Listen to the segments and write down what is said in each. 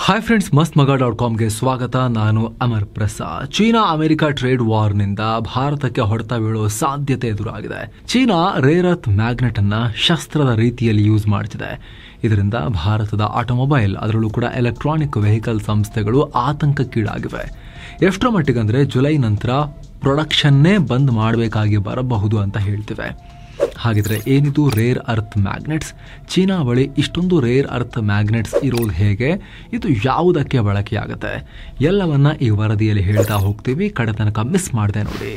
Hi friends, mastmaga.comಗೆ ಸ್ವಾಗತ. ನಾನು Amar Prasad. China America trade ವಾರ್ನಿಂದ ಭಾರತಕ್ಕೆ ಹೊಡೆತ ಬೀಳೋ ಸಾಧ್ಯತೆ ಎದುರಾಗಿದೆ. ಚೀನಾ ರೇರ್ ಅರ್ತ್ ಮ್ಯಾಗ್ನೆಟ್ ಅನ್ನ ಶಸ್ತ್ರದ ರೀತಿಯಲ್ಲಿ ಯೂಸ್ ಮಾಡ್ತಿದೆ. ಇದರಿಂದ ಭಾರತದ ಆಟೋಮೊಬೈಲ್, ಅದರಲ್ಲೂ ಕೂಡ ಎಲೆಕ್ಟ್ರಾನಿಕ್ ವೆಹಿಕಲ್ ಸಂಸ್ಥೆಗಳು ಆತಂಕಕ್ಕೀಡಾಗಿವೆ. ಎಷ್ಟರ ಮಟ್ಟಿಗಂದ್ರೆ ಜುಲೈ ನಂತರ ಪ್ರೊಡಕ್ಷನ್ನೇ ಬಂದ್ ಮಾಡಬೇಕಾಗಿ ಬರಬಹುದು ಅಂತ ಹೇಳ್ತಿವೆ. ಹಾಗಿದ್ರೆ ಏನಿದು ರೇರ್ ಅರ್ತ್ ಮ್ಯಾಗ್ನೆಟ್ಸ್? ಚೀನಾ ಬಳಿ ಇಷ್ಟೊಂದು ರೇರ್ ಅರ್ತ್ ಮ್ಯಾಗ್ನೆಟ್ಸ್ ಇರೋದು ಹೇಗೆ? ಇದು ಯಾವುದಕ್ಕೆ ಬಳಕೆಯಾಗುತ್ತೆ? ಎಲ್ಲವನ್ನ ಈ ವರದಿಯಲ್ಲಿ ಹೇಳ್ತಾ ಹೋಗ್ತೀವಿ. ಕಡೆ ತನಕ ಮಿಸ್ ಮಾಡದೆ ನೋಡಿ.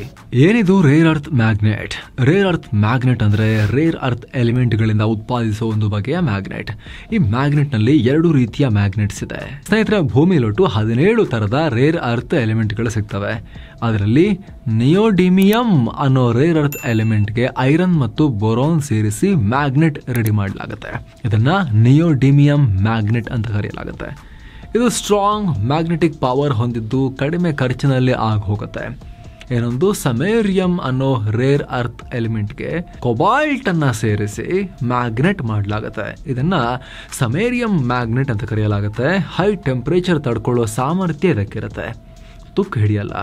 ಏನಿದು rare earth magnet? Rare earth magnet ಅಂದ್ರೆ ರೇರ್ ಅರ್ತ್ ಎಲಿಮೆಂಟ್ ಗಳಿಂದ ಉತ್ಪಾದಿಸುವ ಒಂದು ಬಗೆಯ ಮ್ಯಾಗ್ನೆಟ್. ಈ ಮ್ಯಾಗ್ನೆಟ್ ನಲ್ಲಿ 2 ರೀತಿಯ ಮ್ಯಾಗ್ನೆಟ್ಸ್ ಇದೆ ಸ್ನೇಹಿತರೆ. ಭೂಮಿಲೊಟ್ಟು 17 ತರದ ರೇರ್ ಅರ್ತ್ ಎಲಿಮೆಂಟ್ ಗಳು ಸಿಗ್ತವೆ. ಅದರಲ್ಲಿ ನಿಯೋಡಿಮಿಯಂ ಅನ್ನೋ ರೇರ್ ಅರ್ತ್ ಎಲಿಮೆಂಟ್ಗೆ ಐರನ್ ಮತ್ತು ಬೋರಾನ್ ಸೇರಿಸಿ ಮ್ಯಾಗ್ನೆಟ್ ರೆಡಿ ಮಾಡಲಾಗುತ್ತೆ. ಇದನ್ನ ನಿಯೋಡಿಮಿಯಂ ಮ್ಯಾಗ್ನೆಟ್ ಅಂತ ಕರೆಯಲಾಗುತ್ತೆ. ಇದು ಸ್ಟ್ರಾಂಗ್ ಮ್ಯಾಗ್ನೆಟಿಕ್ ಪವರ್ ಹೊಂದಿದ್ದು ಕಡಿಮೆ ಖರ್ಚಿನಲ್ಲಿ ಆಗಿ ಹೋಗುತ್ತೆ. ಏನೊಂದು ಸಮೇರಿಯಂ ಅನ್ನೋ ರೇರ್ ಅರ್ತ್ ಎಲಿಮೆಂಟ್ಗೆ ಕೊಬಾಲ್ಟ್ ಅನ್ನ ಸೇರಿಸಿ ಮ್ಯಾಗ್ನೆಟ್ ಮಾಡಲಾಗುತ್ತೆ. ಇದನ್ನ ಸಮೇರಿಯಂ ಮ್ಯಾಗ್ನೆಟ್ ಅಂತ ಕರೆಯಲಾಗುತ್ತೆ. ಹೈ ಟೆಂಪರೇಚರ್ ತಡ್ಕೊಳ್ಳೋ ಸಾಮರ್ಥ್ಯ ಇದಕ್ಕಿರುತ್ತೆ. ತುಕ್ಕು ಹಿಡಿಯಲ್ಲ.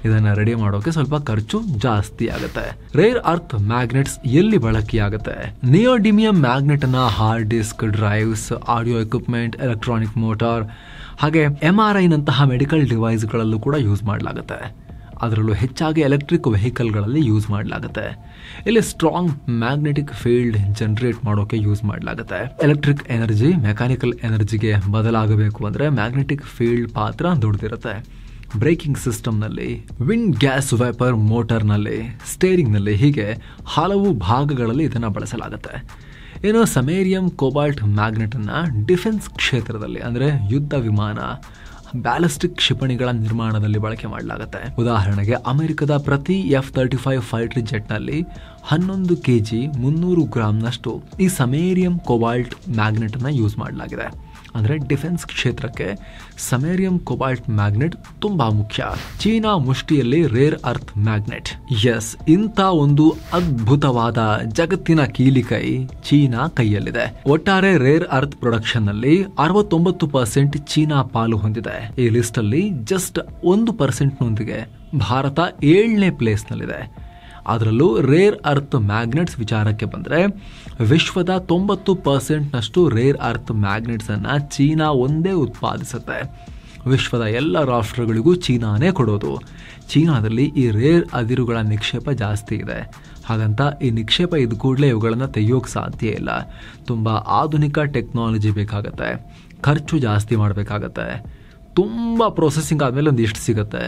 ಇದನ್ನ ರೆಡಿ ಮಾಡೋಕೆ ಸ್ವಲ್ಪ ಖರ್ಚು ಜಾಸ್ತಿ ಆಗುತ್ತೆ. ರೇರ್ ಅರ್ತ್ ಮ್ಯಾಗ್ನೆಟ್ಸ್ ಎಲ್ಲಿ ಬಳಕೆಯಾಗುತ್ತೆ? ನಿಯೋಡಿಮಿಯಂ ಮ್ಯಾಗ್ನೆಟ್ ಅನ್ನ hard disk, drives, audio equipment, electronic motor ಹಾಗೆ MRI ನಂತಹ ಮೆಡಿಕಲ್ ಡಿವೈಸ್ ಗಳಲ್ಲೂ ಕೂಡ ಯೂಸ್ ಮಾಡಲಾಗುತ್ತೆ. ಅದರಲ್ಲೂ ಹೆಚ್ಚಾಗಿ ಎಲೆಕ್ಟ್ರಿಕ್ ವೆಹಿಕಲ್ಗಳಲ್ಲಿ ಯೂಸ್ ಮಾಡಲಾಗುತ್ತೆ. ಇಲ್ಲಿ ಸ್ಟ್ರಾಂಗ್ ಮ್ಯಾಗ್ನೆಟಿಕ್ ಫೀಲ್ಡ್ ಜನರೇಟ್ ಮಾಡೋಕೆ ಯೂಸ್ ಮಾಡಲಾಗುತ್ತೆ. ಎಲೆಕ್ಟ್ರಿಕ್ ಎನರ್ಜಿ ಮೆಕ್ಯಾನಿಕಲ್ ಎನರ್ಜಿಗೆ ಬದಲಾಗಬೇಕು ಅಂದ್ರೆ ಮ್ಯಾಗ್ನೆಟಿಕ್ ಫೀಲ್ಡ್ ಪಾತ್ರ ದೊಡ್ಡದಿರುತ್ತೆ. ಬ್ರೇಕಿಂಗ್ ಸಿಸ್ಟಮ್ನಲ್ಲಿ, ವಿಂಡ್ ಗ್ಯಾಸ್ ವೇಪರ್ ಮೋಟಾರ್ನಲ್ಲಿ, ಸ್ಟೇರಿಂಗ್ನಲ್ಲಿ ಹೀಗೆ ಹಲವು ಭಾಗಗಳಲ್ಲಿ ಇದನ್ನು ಬಳಸಲಾಗುತ್ತೆ. ಏನು ಸಮೇರಿಯಂ ಕೋಬಾಲ್ಟ್ ಮ್ಯಾಗ್ನೆಟ್ ಅನ್ನ ಡಿಫೆನ್ಸ್ ಕ್ಷೇತ್ರದಲ್ಲಿ ಅಂದ್ರೆ ಯುದ್ಧ ವಿಮಾನ, ಬ್ಯಾಲಿಸ್ಟಿಕ್ ಕ್ಷಿಪಣಿಗಳ ನಿರ್ಮಾಣದಲ್ಲಿ ಬಳಕೆ ಮಾಡಲಾಗುತ್ತೆ. ಉದಾಹರಣೆಗೆ ಅಮೆರಿಕದ ಪ್ರತಿ F-35 ಫೈಟರ್ ಜೆಟ್ ನಲ್ಲಿ 11 kg 300 ಗ್ರಾಂನಷ್ಟು ಈ ಸಮೇರಿಯಂ ಕೋಬಾಲ್ಟ್ ಮ್ಯಾಗ್ನೆಟ್ ಅನ್ನ ಯೂಸ್ ಮಾಡಲಾಗಿದೆ. ಅಂದ್ರೆ ಡಿಫೆನ್ಸ್ ಕ್ಷೇತ್ರಕ್ಕೆ ಸಮೇರಿಯಂ ಕೋಬಾಲ್ಟ್ ಮ್ಯಾಗ್ನೆಟ್ ತುಂಬಾ ಮುಖ್ಯ. ಚೀನಾ ಮುಷ್ಟಿಯಲ್ಲಿ ರೇರ್ ಅರ್ತ್ ಮ್ಯಾಗ್ನೆಟ್. ಎಸ್, ಇಂಥ ಒಂದು ಅದ್ಭುತವಾದ ಜಗತ್ತಿನ ಕೀಲಿಕೈ ಚೀನಾ ಕೈಯಲ್ಲಿದೆ. ಒಟ್ಟಾರೆ ರೇರ್ ಅರ್ತ್ ಪ್ರೊಡಕ್ಷನ್ ನಲ್ಲಿ 69% ಚೀನಾ ಪಾಲು ಹೊಂದಿದೆ. ಈ ಲಿಸ್ಟ್ ಅಲ್ಲಿ ಜಸ್ಟ್ 1% ನೊಂದಿಗೆ ಭಾರತ 7ನೇ ಪ್ಲೇಸ್ ನಲ್ಲಿದೆ. ಅದರಲ್ಲೂ ರೇರ್ ಅರ್ತ್ ಮ್ಯಾಗ್ನೆಟ್ಸ್ ವಿಚಾರಕ್ಕೆ ಬಂದರೆ ವಿಶ್ವದ 90% ನಷ್ಟು ರೇರ್ ಅರ್ತ್ ಮ್ಯಾಗ್ನೆಟ್ಸ್ ಅನ್ನ ಚೀನಾ ಒಂದೇ ಉತ್ಪಾದಿಸುತ್ತೆ. ವಿಶ್ವದ ಎಲ್ಲ ರಾಷ್ಟ್ರಗಳಿಗೂ ಚೀನಾನೇ ಕೊಡೋದು. ಚೀನಾದಲ್ಲಿ ಈ ರೇರ್ ಅದಿರುಗಳ ನಿಕ್ಷೇಪ ಜಾಸ್ತಿ ಇದೆ. ಹಾಗಂತ ಈ ನಿಕ್ಷೇಪ ಇದ್ದ ಕೂಡಲೇ ಇವುಗಳನ್ನು ತೆಗೆಯೋಕೆ ಸಾಧ್ಯ ಇಲ್ಲ. ತುಂಬ ಆಧುನಿಕ ಟೆಕ್ನಾಲಜಿ ಬೇಕಾಗತ್ತೆ, ಖರ್ಚು ಜಾಸ್ತಿ ಮಾಡಬೇಕಾಗತ್ತೆ. ತುಂಬ ಪ್ರೊಸೆಸಿಂಗ್ ಆದಮೇಲೆ ಒಂದಿಷ್ಟು ಸಿಗುತ್ತೆ.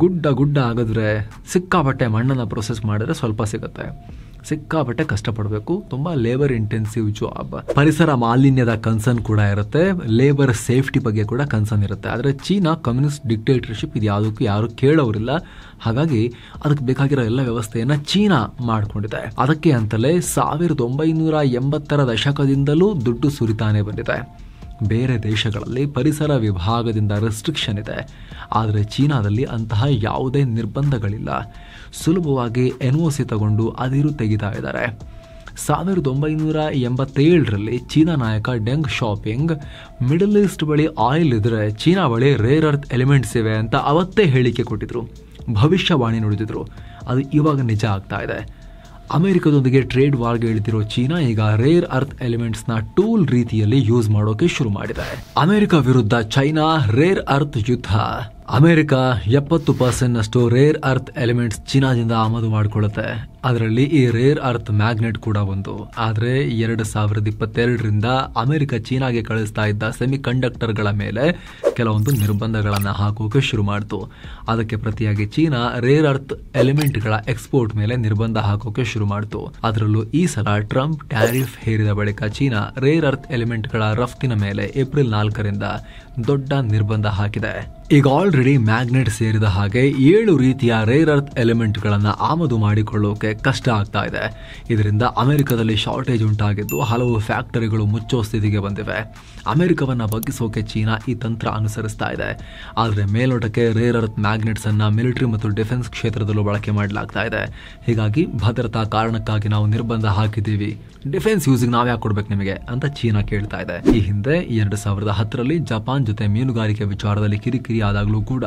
ಗುಡ್ಡ ಆಗಿದ್ರೆ ಸಿಕ್ಕಾಪಟ್ಟೆ ಮಣ್ಣನ್ನು ಪ್ರೊಸೆಸ್ ಮಾಡಿದ್ರೆ ಸ್ವಲ್ಪ ಸಿಗುತ್ತೆ. ಸಿಕ್ಕಾಪಟ್ಟೆ ಕಷ್ಟಪಡಬೇಕು. ತುಂಬ ಲೇಬರ್ ಇಂಟೆನ್ಸಿವ್ ಜಾಬ್. ಪರಿಸರ ಮಾಲಿನ್ಯದ ಕನ್ಸರ್ನ್ ಕೂಡ ಇರುತ್ತೆ. ಲೇಬರ್ ಸೇಫ್ಟಿ ಬಗ್ಗೆ ಕೂಡ ಕನ್ಸರ್ನ್ ಇರುತ್ತೆ. ಆದರೆ ಚೀನಾ ಕಮ್ಯುನಿಸ್ಟ್ ಡಿಕ್ಟೇಟರ್ಶಿಪ್ ಇದು ಯಾವುದಕ್ಕೂ ಯಾರು ಕೇಳೋರಿಲ್ಲ. ಹಾಗಾಗಿ ಅದಕ್ಕೆ ಬೇಕಾಗಿರೋ ಎಲ್ಲ ವ್ಯವಸ್ಥೆಯನ್ನ ಚೀನಾ ಮಾಡಿಕೊಂಡಿದೆ. ಅದಕ್ಕೆ ಅಂತಲೇ 1980ರ ದಶಕದಿಂದಲೂ ದುಡ್ಡು ಸುರಿತಾನೆ ಬಂದಿದೆ. ಬೇರೆ ದೇಶಗಳಲ್ಲಿ ಪರಿಸರ ವಿಭಾಗದಿಂದ ರೆಸ್ಟ್ರಿಕ್ಷನ್ ಇದೆ. ಆದರೆ ಚೀನಾದಲ್ಲಿ ಅಂತಹ ಯಾವುದೇ ನಿರ್ಬಂಧಗಳಿಲ್ಲ. ಸುಲಭವಾಗಿ NOC ತಗೊಂಡು ಅದಿರು ತೆಗಿತಾ ಇದ್ದಾರೆ. 1987ರಲ್ಲಿ ಚೀನಾ ನಾಯಕ ಡೆಂಗ್ ಶಾಪಿಂಗ್ ಮಿಡಲ್ ಈಸ್ಟ್ ಬಳಿ ಆಯಿಲ್ ಇದ್ರೆ ಚೀನಾ ಬಳಿ ರೇರ್ ಅರ್ತ್ ಎಲಿಮೆಂಟ್ಸ್ ಇವೆ ಅಂತ ಅವತ್ತೇ ಹೇಳಿಕೆ ಕೊಟ್ಟಿದ್ರು, ಭವಿಷ್ಯವಾಣಿ ನುಡಿದಿದ್ರು. ಅದು ಇವಾಗ ನಿಜ ಆಗ್ತಾ ಇದೆ. ಅಮೆರಿಕದೊಂದಿಗೆ ಟ್ರೇಡ್ ವಾರ್ಗೆ ಇಳಿದಿರೋ ಚೀನಾ ಈಗ ರೇರ್ ಅರ್ತ್ ಎಲಿಮೆಂಟ್ಸ್ ನ ಟೂಲ್ ರೀತಿಯಲ್ಲಿ ಯೂಸ್ ಮಾಡೋಕೆ ಶುರು ಮಾಡಿದೆ. ಅಮೆರಿಕ ವಿರುದ್ಧ ಚೈನಾ ರೇರ್ ಅರ್ತ್ ಯುದ್ಧ. ಅಮೆರಿಕ 70% ನಷ್ಟು ರೇರ್ ಅರ್ತ್ ಎಲಿಮೆಂಟ್ಸ್ ಚೀನಾದಿಂದ ಆಮದು ಮಾಡಿಕೊಳ್ಳುತ್ತೆ. ಅದರಲ್ಲಿ ಈ ರೇರ್ ಅರ್ತ್ ಮ್ಯಾಗ್ನೆಟ್ ಕೂಡ ಒಂದು. ಆದರೆ 2022ರಿಂದ ಅಮೆರಿಕ ಚೀನಾಗೆ ಕಳಿಸ್ತಾ ಇದ್ದ ಸೆಮಿ ಕಂಡಕ್ಟರ್ಗಳ ಮೇಲೆ ಕೆಲವೊಂದು ನಿರ್ಬಂಧಗಳನ್ನು ಹಾಕೋಕೆ ಶುರು ಮಾಡಿತು. ಅದಕ್ಕೆ ಪ್ರತಿಯಾಗಿ ಚೀನಾ ರೇರ್ ಅರ್ತ್ ಎಲಿಮೆಂಟ್ಗಳ ಎಕ್ಸ್ಪೋರ್ಟ್ ಮೇಲೆ ನಿರ್ಬಂಧ ಹಾಕೋಕೆ ಶುರು ಮಾಡಿತು. ಅದರಲ್ಲೂ ಈ ಸಲ ಟ್ರಂಪ್ ಟ್ಯಾರಿಫ್ ಹೇರಿದ ಬಳಿಕ ಚೀನಾ ರೇರ್ ಅರ್ತ್ ಎಲಿಮೆಂಟ್ಗಳ ರಫ್ತಿನ ಮೇಲೆ ಏಪ್ರಿಲ್ 4ರಿಂದ ದೊಡ್ಡ ನಿರ್ಬಂಧ ಹಾಕಿದೆ. ಈಗ ಆಲ್ರೆಡಿ ಮ್ಯಾಗ್ನೆಟ್ ಸೇರಿದ ಹಾಗೆ 7 ರೀತಿಯ ರೇರ್ ಅರ್ತ್ ಎಲಿಮೆಂಟ್ಗಳನ್ನು ಆಮದು ಮಾಡಿಕೊಳ್ಳೋಕೆ ಕಷ್ಟ ಆಗ್ತಾ ಇದೆ. ಇದರಿಂದ ಅಮೆರಿಕದಲ್ಲಿ ಶಾರ್ಟೇಜ್ ಉಂಟಾಗಿದ್ದು ಹಲವು ಫ್ಯಾಕ್ಟರಿಗಳು ಮುಚ್ಚೋ ಸ್ಥಿತಿಗೆ ಬಂದಿವೆ. ಅಮೆರಿಕವನ್ನು ಬಗ್ಗಿಸೋಕೆ ಚೀನಾ ಈ ತಂತ್ರ ಅನುಸರಿಸ್ತಾ ಇದೆ. ಆದರೆ ಮೇಲ್ನೋಟಕ್ಕೆ ರೇರ್ ಅರ್ತ್ ಮ್ಯಾಗ್ನೆಟ್ಸ್ ಅನ್ನ ಮಿಲಿಟರಿ ಮತ್ತು ಡಿಫೆನ್ಸ್ ಕ್ಷೇತ್ರದಲ್ಲೂ ಬಳಕೆ ಮಾಡಲಾಗ್ತಾ ಇದೆ. ಹೀಗಾಗಿ ಭದ್ರತಾ ಕಾರಣಕ್ಕಾಗಿ ನಾವು ನಿರ್ಬಂಧ ಹಾಕಿದ್ದೀವಿ, ಡಿಫೆನ್ಸ್ ಯೂಸಿಗೆ ನಾವು ಯಾಕೆ ಕೊಡ್ಬೇಕು ನಿಮಗೆ ಅಂತ ಚೀನಾ ಕೇಳ್ತಾ ಇದೆ. ಈ ಹಿಂದೆ 2010ರಲ್ಲಿ ಜಪಾನ್ ಜೊತೆ ಮೀನುಗಾರಿಕೆ ವಿಚಾರದಲ್ಲಿ ಕಿರಿಕಿರಿ ಆದಾಗಲೂ ಕೂಡ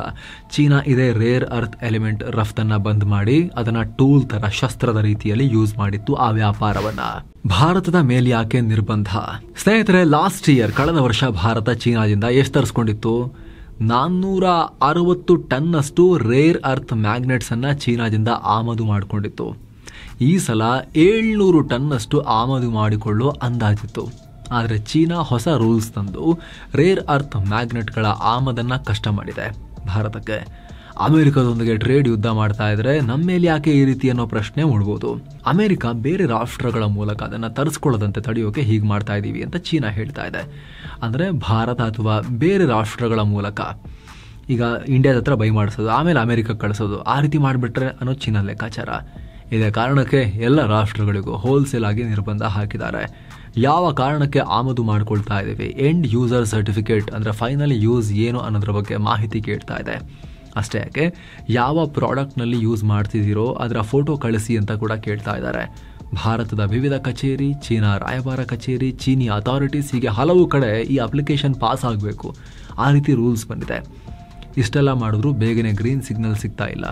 ಚೀನಾ ಇದೇ ರೇರ್ ಅರ್ತ್ ಎಲಿಮೆಂಟ್ ರಫ್ತನ್ನ ಬಂದ್ ಮಾಡಿ ಅದನ್ನ ಟೂಲ್ ತರ ಶಸ್ತ್ರದ ರೀತಿಯಲ್ಲಿ ಯೂಸ್ ಮಾಡಿತ್ತು ಆ ವ್ಯಾಪಾರವನ್ನ. ಭಾರತದ ಮೇಲೆ ಯಾಕೆ ನಿರ್ಬಂಧ? ಸ್ನೇಹಿತರೆ, ಲಾಸ್ಟ್ ಇಯರ್ ಕಳೆದ ವರ್ಷ ಭಾರತ ಚೀನಾದಿಂದ ಎಷ್ಟು ತರಿಸ್ಕೊಂಡಿತ್ತು? 460 ಟನ್ ಅಷ್ಟು ರೇರ್ ಅರ್ತ್ ಮ್ಯಾಗ್ನೆಟ್ಸ್ ಅನ್ನ ಚೀನಾದಿಂದ ಆಮದು ಮಾಡಿಕೊಂಡಿತ್ತು. ಈ ಸಲ 700 ಟನ್ ಅಷ್ಟು ಆಮದು ಮಾಡಿಕೊಳ್ಳೋ ಅಂದಾಜಿತ್ತು. ಆದರೆ ಚೀನಾ ಹೊಸ ರೂಲ್ಸ್ ತಂದು ರೇರ್ ಅರ್ತ್ ಮ್ಯಾಗ್ನೆಟ್ಗಳ ಆಮದನ್ನ ಕಷ್ಟ ಮಾಡಿದೆ ಭಾರತಕ್ಕೆ. ಅಮೆರಿಕದೊಂದಿಗೆ ಟ್ರೇಡ್ ಯುದ್ಧ ಮಾಡ್ತಾ ಇದ್ರೆ ನಮ್ಮ ಮೇಲೆ ಯಾಕೆ ಈ ರೀತಿ ಅನ್ನೋ ಪ್ರಶ್ನೆ ಮೂಡಬಹುದು. ಅಮೆರಿಕ ಬೇರೆ ರಾಷ್ಟ್ರಗಳ ಮೂಲಕ ಅದನ್ನ ತರಿಸ್ಕೊಳ್ಳದಂತೆ ತಡೆಯೋಕೆ ಹೀಗೆ ಮಾಡ್ತಾ ಇದೀವಿ ಅಂತ ಚೀನಾ ಹೇಳ್ತಾ ಇದೆ. ಅಂದ್ರೆ ಭಾರತ ಅಥವಾ ಬೇರೆ ರಾಷ್ಟ್ರಗಳ ಮೂಲಕ ಈಗ ಇಂಡಿಯಾದ ಹತ್ರ ಬೈ ಮಾಡಿಸೋದು, ಆಮೇಲೆ ಅಮೆರಿಕಕ್ಕೆ ಕಳಿಸೋದು, ಆ ರೀತಿ ಮಾಡಿಬಿಟ್ರೆ ಅನ್ನೋ ಚೀನಾ ಲೆಕ್ಕಾಚಾರ. ಇದೇ ಕಾರಣಕ್ಕೆ ಎಲ್ಲ ರಾಷ್ಟ್ರಗಳಿಗೂ ಹೋಲ್ಸೇಲ್ ಆಗಿ ನಿರ್ಬಂಧ ಹಾಕಿದ್ದಾರೆ. ಯಾವ ಕಾರಣಕ್ಕೆ ಆಮದು ಮಾಡ್ಕೊಳ್ತಾ ಇದ್ದೀವಿ? ಎಂಡ್ ಯೂಸರ್ ಸರ್ಟಿಫಿಕೇಟ್ ಅಂದ್ರೆ ಫೈನಲ್ ಯೂಸ್ ಏನು ಅನ್ನೋದ್ರ ಬಗ್ಗೆ ಮಾಹಿತಿ ಕೇಳ್ತಾ ಇದೆ. ಅಷ್ಟೇ ಯಾಕೆ, ಯಾವ ಪ್ರಾಡಕ್ಟ್ನಲ್ಲಿ ಯೂಸ್ ಮಾಡ್ತಿದ್ದೀರೋ ಅದರ ಫೋಟೋ ಕಳಿಸಿ ಅಂತ ಕೂಡ ಕೇಳ್ತಾ ಇದ್ದಾರೆ. ಭಾರತದ ವಿವಿಧ ಕಚೇರಿ, ಚೀನಾ ರಾಯಭಾರ ಕಚೇರಿ, ಚೀನಿ ಅಥಾರಿಟೀಸ್, ಹೀಗೆ ಹಲವು ಕಡೆ ಈ ಅಪ್ಲಿಕೇಶನ್ ಪಾಸ್ ಆಗಬೇಕು, ಆ ರೀತಿ ರೂಲ್ಸ್ ಬಂದಿದೆ. ಇಷ್ಟೆಲ್ಲ ಮಾಡಿದ್ರು ಬೇಗನೆ ಗ್ರೀನ್ ಸಿಗ್ನಲ್ ಸಿಗ್ತಾ ಇಲ್ಲ.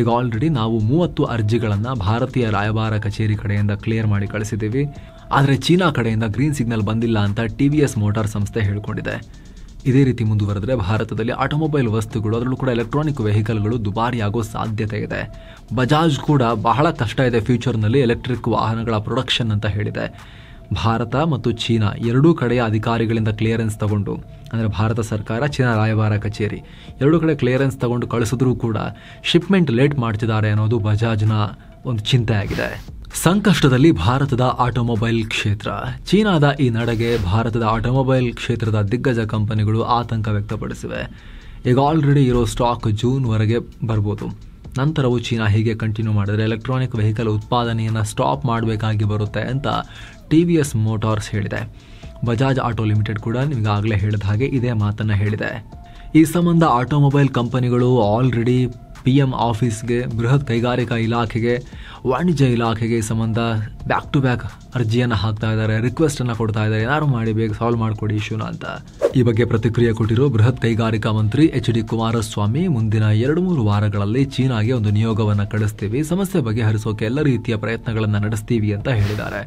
ಈಗ ಆಲ್ರೆಡಿ ನಾವು 30 ಅರ್ಜಿಗಳನ್ನು ಭಾರತೀಯ ರಾಯಭಾರ ಕಚೇರಿ ಕಡೆಯಿಂದ ಕ್ಲಿಯರ್ ಮಾಡಿ ಕಳಿಸಿದ್ದೀವಿ. ಆದರೆ ಚೀನಾ ಕಡೆಯಿಂದ ಗ್ರೀನ್ ಸಿಗ್ನಲ್ ಬಂದಿಲ್ಲ ಅಂತ TVS ಮೋಟಾರ್ ಸಂಸ್ಥೆ ಹೇಳ್ಕೊಂಡಿದೆ. ಇದೇ ರೀತಿ ಮುಂದುವರೆದ್ರೆ ಭಾರತದಲ್ಲಿ ಆಟೋಮೊಬೈಲ್ ವಸ್ತುಗಳು, ಅದರಲ್ಲೂ ಕೂಡ ಎಲೆಕ್ಟ್ರಾನಿಕ್ ವೆಹಿಕಲ್ಗಳು ದುಬಾರಿ ಆಗೋ ಸಾಧ್ಯತೆ ಇದೆ. ಬಜಾಜ್ ಕೂಡ ಬಹಳ ಕಷ್ಟ ಇದೆ ಫ್ಯೂಚರ್ನಲ್ಲಿ ಎಲೆಕ್ಟ್ರಿಕ್ ವಾಹನಗಳ ಪ್ರೊಡಕ್ಷನ್ ಅಂತ ಹೇಳಿದೆ. ಭಾರತ ಮತ್ತು ಚೀನಾ ಎರಡೂ ಕಡೆಯ ಅಧಿಕಾರಿಗಳಿಂದ ಕ್ಲಿಯರೆನ್ಸ್ ತಗೊಂಡು, ಅಂದರೆ ಭಾರತ ಸರ್ಕಾರ, ಚೀನಾ ರಾಯಭಾರ ಕಚೇರಿ ಎರಡೂ ಕಡೆ ಕ್ಲಿಯರೆನ್ಸ್ ತಗೊಂಡು ಕಳಿಸಿದ್ರೂ ಕೂಡ ಶಿಪ್ಮೆಂಟ್ ಲೇಟ್ ಮಾಡ್ತಿದ್ದಾರೆ ಅನ್ನೋದು ಬಜಾಜ್ನ ಒಂದು ಚಿಂತೆ ಆಗಿದೆ. ಸಂಕಷ್ಟದಲ್ಲಿ ಭಾರತದ ಆಟೋಮೊಬೈಲ್ ಕ್ಷೇತ್ರ. ಚೀನಾದ ಈ ನಡೆಗೆ ಭಾರತದ ಆಟೋಮೊಬೈಲ್ ಕ್ಷೇತ್ರದ ದಿಗ್ಗಜ ಕಂಪನಿಗಳು ಆತಂಕ ವ್ಯಕ್ತಪಡಿಸಿವೆ. ಈಗ ಆಲ್ರೆಡಿ ಇರೋ ಸ್ಟಾಕ್ ಜೂನ್ವರೆಗೆ ಬರ್ಬೋದು. ನಂತರವೂ ಚೀನಾ ಹೀಗೆ ಕಂಟಿನ್ಯೂ ಮಾಡಿದ್ರೆ ಎಲೆಕ್ಟ್ರಾನಿಕ್ ವೆಹಿಕಲ್ ಉತ್ಪಾದನೆಯನ್ನು ಸ್ಟಾಪ್ ಮಾಡಬೇಕಾಗಿ ಬರುತ್ತೆ ಅಂತ TVS ಮೋಟಾರ್ಸ್ ಹೇಳಿದೆ. ಬಜಾಜ್ ಆಟೋ ಲಿಮಿಟೆಡ್ ಕೂಡ ನಿಮಗಾಗಲೇ ಹೇಳಿದ ಹಾಗೆ ಇದೇ ಮಾತನ್ನು ಹೇಳಿದೆ. ಈ ಸಂಬಂಧ ಆಟೋಮೊಬೈಲ್ ಕಂಪನಿಗಳು ಆಲ್ರೆಡಿ PM ಆಫೀಸ್ಗೆ, ಬೃಹತ್ ಕೈಗಾರಿಕಾ ಇಲಾಖೆಗೆ, ವಾಣಿಜ್ಯ ಇಲಾಖೆಗೆ ಈ ಸಂಬಂಧ ಬ್ಯಾಕ್ ಟು ಬ್ಯಾಕ್ ಅರ್ಜಿಯನ್ನು ಹಾಕ್ತಾ ಇದ್ದಾರೆ, ರಿಕ್ವೆಸ್ಟನ್ನು ಕೊಡ್ತಾ ಇದ್ದಾರೆ, ಏನಾದ್ರು ಮಾಡಿ ಬೇಗ ಸಾಲ್ವ್ ಮಾಡಿಕೊಡಿ ಇಶ್ಯೂನ ಅಂತ. ಈ ಬಗ್ಗೆ ಪ್ರತಿಕ್ರಿಯೆ ಕೊಟ್ಟಿರೋ ಬೃಹತ್ ಕೈಗಾರಿಕಾ ಮಂತ್ರಿ HD ಕುಮಾರಸ್ವಾಮಿ, ಮುಂದಿನ 2-3 ವಾರಗಳಲ್ಲಿ ಚೀನಾಗೆ ಒಂದು ನಿಯೋಗವನ್ನು ಕಳಿಸ್ತೀವಿ, ಸಮಸ್ಯೆ ಬಗೆಹರಿಸೋಕೆ ಎಲ್ಲ ರೀತಿಯ ಪ್ರಯತ್ನಗಳನ್ನು ನಡೆಸ್ತೀವಿ ಅಂತ ಹೇಳಿದ್ದಾರೆ.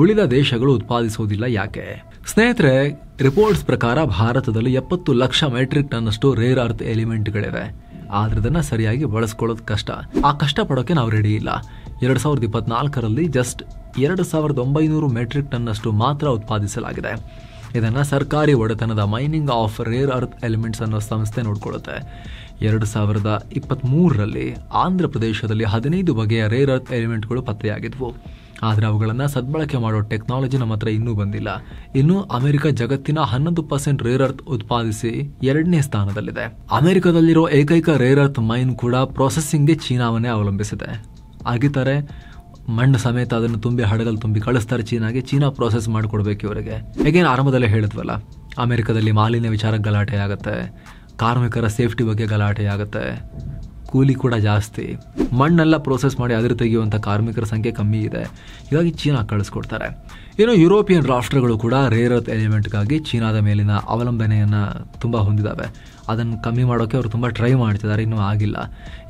ಉಳಿದ ದೇಶಗಳು ಉತ್ಪಾದಿಸುವುದಿಲ್ಲ ಯಾಕೆ? ಸ್ನೇಹಿತರೆ, ರಿಪೋರ್ಟ್ಸ್ ಪ್ರಕಾರ ಭಾರತದಲ್ಲಿ 70 ಲಕ್ಷ ಮೆಟ್ರಿಕ್ ಟನ್ ಅಷ್ಟು ರೇರ್ ಅರ್ತ್ ಎಲಿಮೆಂಟ್ಗಳಿವೆ. ಆದ್ರೆ ಅದನ್ನ ಸರಿಯಾಗಿ ಬಳಸ್ಕೊಳ್ಳೋದು ಕಷ್ಟ. ಆ ಕಷ್ಟ ಪಡೋಕೆ ನಾವು ರೆಡಿ ಇಲ್ಲ. 2024ರಲ್ಲಿ ಜಸ್ಟ್ 2900 ಮೆಟ್ರಿಕ್ ಟನ್ ಅಷ್ಟು ಮಾತ್ರ ಉತ್ಪಾದಿಸಲಾಗಿದೆ. ಇದನ್ನ ಸರ್ಕಾರಿ ಒಡೆತನದ mining of rare earth elements ಅನ್ನೋ ಸಂಸ್ಥೆ ನೋಡ್ಕೊಳ್ಳುತ್ತೆ. 2023ರಲ್ಲಿ ಆಂಧ್ರ ಪ್ರದೇಶದಲ್ಲಿ 15 ಬಗೆಯ ರೇರ್ ಅರ್ತ್ ಎಲಿಮೆಂಟ್ಗಳು ಪತ್ತೆಯಾಗಿದ್ವು. ಆದರೆ ಅವುಗಳನ್ನು ಸದ್ಬಳಕೆ ಮಾಡೋ ಟೆಕ್ನಾಲಜಿ ನಮ್ಮ ಹತ್ರ ಇನ್ನೂ ಬಂದಿಲ್ಲ. ಇನ್ನು ಅಮೆರಿಕ ಜಗತ್ತಿನ 11% ರೇರ್ ಅರ್ತ್ ಉತ್ಪಾದಿಸಿ 2ನೇ ಸ್ಥಾನದಲ್ಲಿದೆ. ಅಮೆರಿಕದಲ್ಲಿರೋ ಏಕೈಕ ರೇರ್ ಅರ್ತ್ ಮೈನ್ ಕೂಡ ಪ್ರೊಸೆಸಿಂಗ್ಗೆ ಚೀನಾವನ್ನೇ ಅವಲಂಬಿಸಿದೆ. ಆಗಿದ್ದಾರೆ ಮಣ್ಣು ಸಮೇತ ಅದನ್ನು ತುಂಬಿ ಹಡಗಲ್ ತುಂಬಿ ಕಳಿಸ್ತಾರೆ ಚೀನಾಗೆ. ಚೀನಾ ಪ್ರೊಸೆಸ್ ಮಾಡಿಕೊಡ್ಬೇಕು ಇವರಿಗೆ. ಹೇಗೇನು ಆರಂಭದಲ್ಲೇ ಹೇಳಿದ್ವಲ್ಲ, ಅಮೆರಿಕದಲ್ಲಿ ಮಾಲಿನ್ಯ ವಿಚಾರಕ್ಕೆ ಗಲಾಟೆ ಆಗುತ್ತೆ, ಕಾರ್ಮಿಕರ ಸೇಫ್ಟಿ ಬಗ್ಗೆ ಗಲಾಟೆ ಆಗುತ್ತೆ, ಕೂಲಿ ಕೂಡ ಜಾಸ್ತಿ, ಮಣ್ಣೆಲ್ಲ ಪ್ರೋಸೆಸ್ ಮಾಡಿ ಅದ್ರ ತೆಗೆಯುವಂಥ ಕಾರ್ಮಿಕರ ಸಂಖ್ಯೆ ಕಮ್ಮಿ ಇದೆ. ಹೀಗಾಗಿ ಚೀನಾ ಕಳಿಸ್ಕೊಡ್ತಾರೆ. ಇನ್ನು ಯುರೋಪಿಯನ್ ರಾಷ್ಟ್ರಗಳು ಕೂಡ ರೇರ್ ಅರ್ತ್ ಎಲಿಮೆಂಟ್ಗಾಗಿ ಚೀನಾದ ಮೇಲಿನ ಅವಲಂಬನೆಯನ್ನು ತುಂಬ ಹೊಂದಿದ್ದಾವೆ. ಅದನ್ನು ಕಮ್ಮಿ ಮಾಡೋಕ್ಕೆ ಅವರು ತುಂಬ ಟ್ರೈ ಮಾಡ್ತಿದ್ದಾರೆ, ಇನ್ನೂ ಆಗಿಲ್ಲ.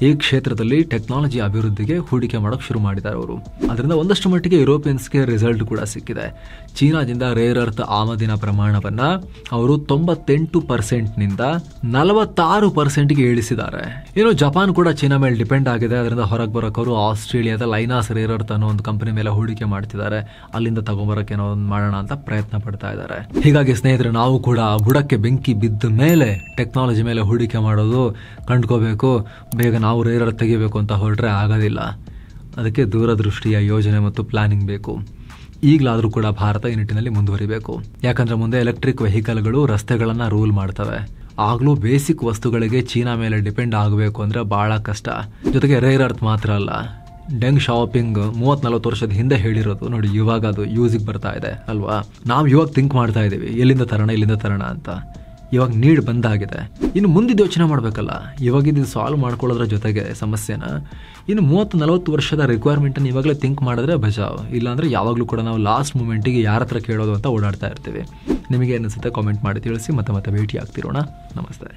ಈ ಕ್ಷೇತ್ರದಲ್ಲಿ ಟೆಕ್ನಾಲಜಿ ಅಭಿವೃದ್ಧಿಗೆ ಹೂಡಿಕೆ ಮಾಡೋಕ್ಕೆ ಶುರು ಮಾಡಿದ್ದಾರೆ ಅವರು. ಅದರಿಂದ ಒಂದಷ್ಟು ಮಟ್ಟಿಗೆ ಯುರೋಪಿಯನ್ಸ್ಗೆ ರಿಸಲ್ಟ್ ಕೂಡ ಸಿಕ್ಕಿದೆ. ಚೀನಾದಿಂದ ರೇರ್ ಅರ್ತ್ ಆಮದಿನ ಪ್ರಮಾಣವನ್ನು ಅವರು 98%ನಿಂದ 46%ಗೆ ಇಳಿಸಿದ್ದಾರೆ. ಇನ್ನು ಜಪಾನ್ ಕೂಡ ಚೀನಾ ಮೇಲೆ ಡಿಪೆಂಡ್ ಆಗಿದೆ. ಅದರಿಂದ ಹೊರಗೆ ಬರೋಕೆ ಅವರು ಆಸ್ಟ್ರೇಲಿಯಾದ ಲೈನಾಸ್ ರೇರ್ ಅರ್ತ್ ಅನ್ನೋ ಒಂದು ಕಂಪನಿ ಮೇಲೆ ಹೂಡಿಕೆ ಮಾಡ್ತಿದ್ದಾರೆ. ಅಲ್ಲಿಂದ ತಗೊಂಬರೋಕೆ ಏನೋ ಒಂದು ಮಾಡೋಣ ಅಂತ ಪ್ರಯತ್ನ ಪಡ್ತಾ ಇದ್ದಾರೆ. ಹೀಗಾಗಿ ಸ್ನೇಹಿತರೆ, ನಾವು ಕೂಡ ಬುಡಕ್ಕೆ ಬೆಂಕಿ ಬಿದ್ದ ಮೇಲೆ ಟೆಕ್ನಾಲಜಿ ಮೇಲೆ ಹೂಡಿಕೆ ಮಾಡೋದು ಕಂಡ್ಕೋಬೇಕು. ಬೇಗ ನಾವು ರೇರ್ ಅರ್ತ್ ತೆಗಿಬೇಕು ಅಂತ ಹೊರಟ್ರೆ ಆಗೋದಿಲ್ಲ. ಅದಕ್ಕೆ ದೂರದೃಷ್ಟಿಯ ಯೋಜನೆ ಮತ್ತು ಪ್ಲಾನಿಂಗ್ ಬೇಕು. ಈಗಲಾದರೂ ಕೂಡ ಭಾರತ ಈ ನಿಟ್ಟಿನಲ್ಲಿ ಮುಂದುವರಿಬೇಕು. ಯಾಕಂದ್ರೆ ಮುಂದೆ ಎಲೆಕ್ಟ್ರಿಕ್ ವೆಹಿಕಲ್ಗಳು ರಸ್ತೆಗಳನ್ನು ರೂಲ್ ಮಾಡ್ತವೆ. ಆಗಲೂ ಬೇಸಿಕ್ ವಸ್ತುಗಳಿಗೆ ಚೀನಾ ಮೇಲೆ ಡಿಪೆಂಡ್ ಆಗಬೇಕು ಅಂದರೆ ಭಾಳ ಕಷ್ಟ. ಜೊತೆಗೆ ರೇರ್ ಅರ್ತ್ ಮಾತ್ರ ಅಲ್ಲ, ಡೆಂಗ್ ಶಾಪಿಂಗ್ 30-40 ವರ್ಷದ ಹಿಂದೆ ಹೇಳಿರೋದು ನೋಡಿ, ಇವಾಗ ಅದು ಯೂಸಿಗೆ ಬರ್ತಾ ಇದೆ ಅಲ್ವಾ. ನಾವು ಇವಾಗ ಥಿಂಕ್ ಮಾಡ್ತಾ ಇದ್ದೀವಿ ಎಲ್ಲಿಂದ ತರೋಣ ಅಂತ. ಇವಾಗ ನೀಡ್ ಬಂದಾಗಿದೆ, ಇನ್ನು ಮುಂದಿದ್ದು ಯೋಚನೆ ಮಾಡಬೇಕಲ್ಲ. ಇವಾಗ ಇದು ಸಾಲ್ವ್ ಮಾಡ್ಕೊಳ್ಳೋದ್ರ ಜೊತೆಗೆ ಸಮಸ್ಯೆನ ಇನ್ನು 30-40 ವರ್ಷದ ರಿಕ್ವೈರ್ಮೆಂಟನ್ನು ಇವಾಗಲೇ ಥಿಂಕ್ ಮಾಡಿದ್ರೆ ಬಚಾವ್. ಇಲ್ಲಾಂದರೆ ಯಾವಾಗಲೂ ಕೂಡ ನಾವು ಲಾಸ್ಟ್ ಮೂಮೆಂಟಿಗೆ ಯಾರ ಹತ್ರ ಕೇಳೋದು ಅಂತ ಓಡಾಡ್ತಾ ಇರ್ತೀವಿ. ನಿಮಗೆ ಅನಿಸುತ್ತೆ ಕಾಮೆಂಟ್ ಮಾಡಿ ತಿಳಿಸಿ. ಮತ್ತೆ ಭೇಟಿ ಆಗ್ತಿರೋಣ. ನಮಸ್ತೆ.